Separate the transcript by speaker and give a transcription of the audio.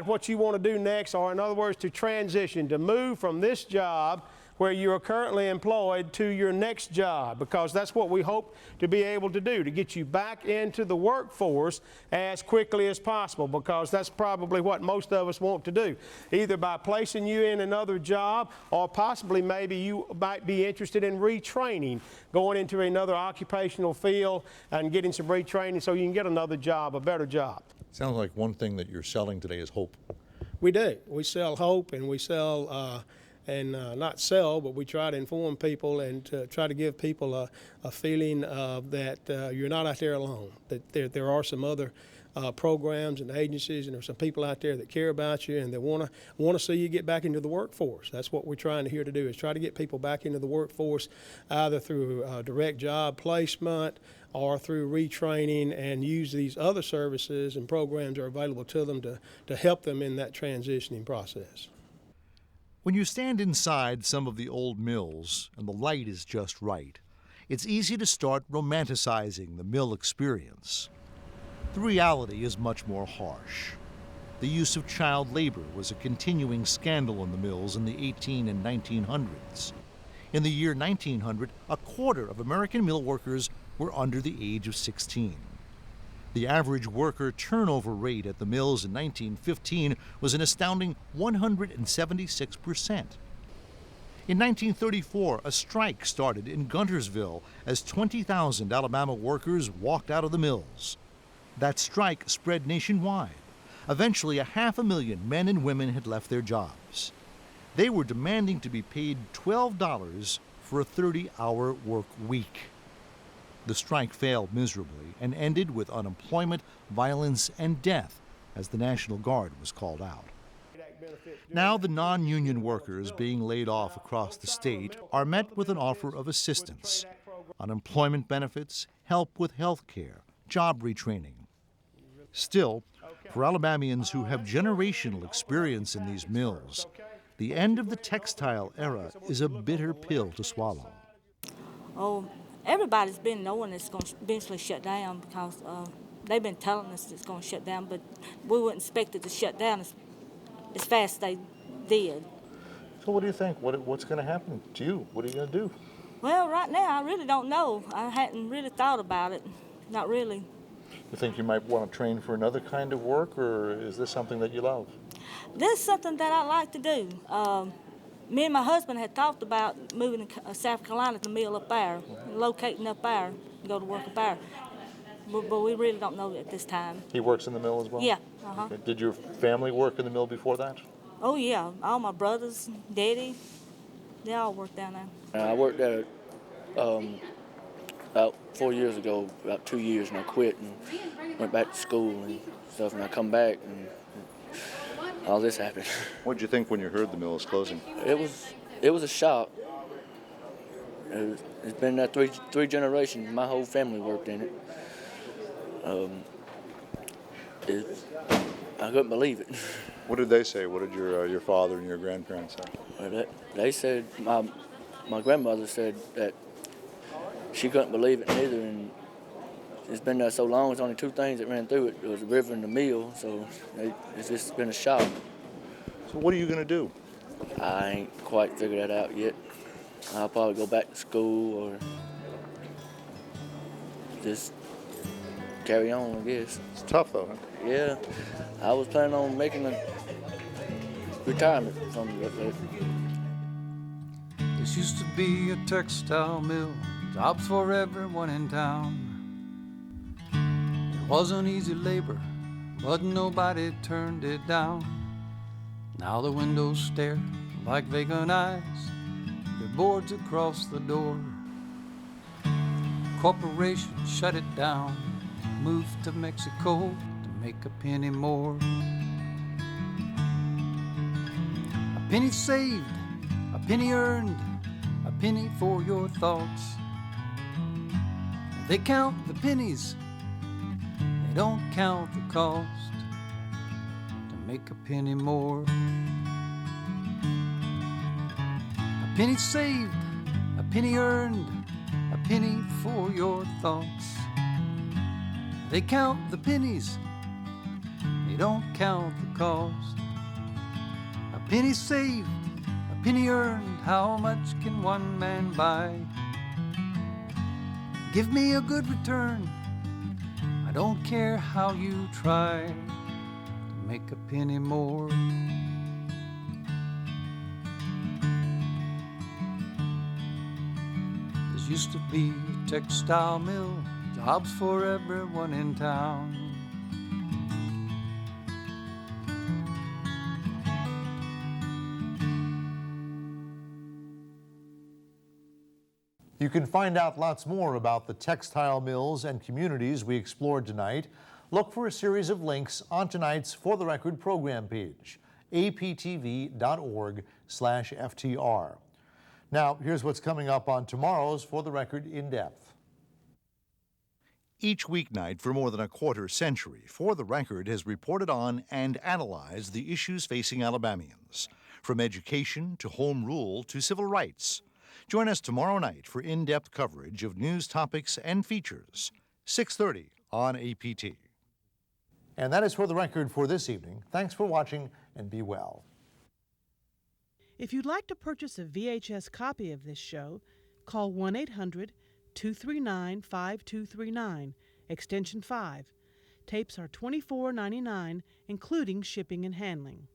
Speaker 1: what you want to do next, or in other words, to transition, to move from this job where you are currently employed to your next job, because that's what we hope to be able to do, to get you back into the workforce as quickly as possible, because that's probably what most of us want to do, either by placing you in another job, or possibly maybe you might be interested in retraining, going into another occupational field and getting some retraining so you can get another job, a better job.
Speaker 2: Sounds like one thing that you're selling today is hope.
Speaker 1: We do. We sell hope, and we sell not sell, but we try to inform people and to try to give people a feeling that you're not out there alone, that there are some other programs and agencies, and there's some people out there that care about you and that want to see you get back into the workforce. That's what we're trying here to do, is try to get people back into the workforce, either through direct job placement or through retraining, and use these other services and programs that are available to them to help them in that transitioning process.
Speaker 2: When you stand inside some of the old mills and the light is just right, it's easy to start romanticizing the mill experience. The reality is much more harsh. The use of child labor was a continuing scandal in the mills in the 18 and 1900s. In the year 1900, a quarter of American mill workers were under the age of 16. The average worker turnover rate at the mills in 1915 was an astounding 176%. In 1934, a strike started in Guntersville as 20,000 Alabama workers walked out of the mills. That strike spread nationwide. Eventually, 500,000 men and women had left their jobs. They were demanding to be paid $12 for a 30-hour work week. The strike failed miserably and ended with unemployment, violence, and death as the National Guard was called out. Now the non-union workers being laid off across the state are met with an offer of assistance: unemployment benefits, help with health care, job retraining. Still, for Alabamians who have generational experience in these mills, the end of the textile era is a bitter pill to swallow.
Speaker 3: Oh, everybody's been knowing it's going to eventually shut down, because they've been telling us it's going to shut down, but we wouldn't expect it to shut down as fast as they did.
Speaker 2: So what do you think? What's going to happen to you? What are you going to do?
Speaker 3: Well, right now, I really don't know. I hadn't really thought about it. Not really.
Speaker 2: You think you might want to train for another kind of work, or is this something that you love?
Speaker 3: This is something that I like to do. Me and my husband had talked about moving to South Carolina to the mill up there, locating up there, and go to work up there. But we really don't know at this time.
Speaker 2: He works in the mill as well?
Speaker 3: Yeah.
Speaker 2: Okay. Did your family work in the mill before that?
Speaker 3: Oh, yeah. All my brothers, Daddy, they all work down there.
Speaker 4: I worked there about 4 years ago, about 2 years, and I quit and went back to school and stuff, and I come back and all this happened.
Speaker 2: What did you think when you heard the mill was closing?
Speaker 4: It was a shock. It's been there three generations. My whole family worked in it. I couldn't believe it.
Speaker 2: What did they say? What did your father and your grandparents say?
Speaker 4: Well, they said, my grandmother said that she couldn't believe it neither, and it's been there so long. It's only two things that ran through it. It was the river and the mill, so it's just been a shock.
Speaker 2: So what are you going to do?
Speaker 4: I ain't quite figured that out yet. I'll probably go back to school or just carry on, I guess.
Speaker 2: It's tough, though, huh?
Speaker 4: Yeah, I was planning on making a retirement from it.
Speaker 5: This used to be a textile mill, jobs for everyone in town. It wasn't easy labor, but nobody turned it down. Now the windows stare like vacant eyes, the boards across the door. Corporations shut it down, moved to Mexico to make a penny more. A penny saved, a penny earned, a penny for your thoughts. They count the pennies, they don't count the cost to make a penny more. A penny saved, a penny earned, a penny for your thoughts. They count the pennies, they they don't count the cost. A penny saved, a penny earned, how much can one man buy? Give me a good return, I don't care how you try to make a penny more. There used to be a textile mill, jobs for everyone in town.
Speaker 2: You can find out lots more about the textile mills and communities we explored tonight. Look for a series of links on tonight's For the Record program page, aptv.org/FTR. Now, here's what's coming up on tomorrow's For the Record In Depth. Each weeknight for more than a quarter century, For the Record has reported on and analyzed the issues facing Alabamians, from education to home rule to civil rights. Join us tomorrow night for in-depth coverage of news topics and features, 6:30 on APT. And that is For the Record for this evening. Thanks for watching and be well.
Speaker 6: If you'd like to purchase a VHS copy of this show, call 1-800-239-5239, extension 5. Tapes are $24.99, including shipping and handling.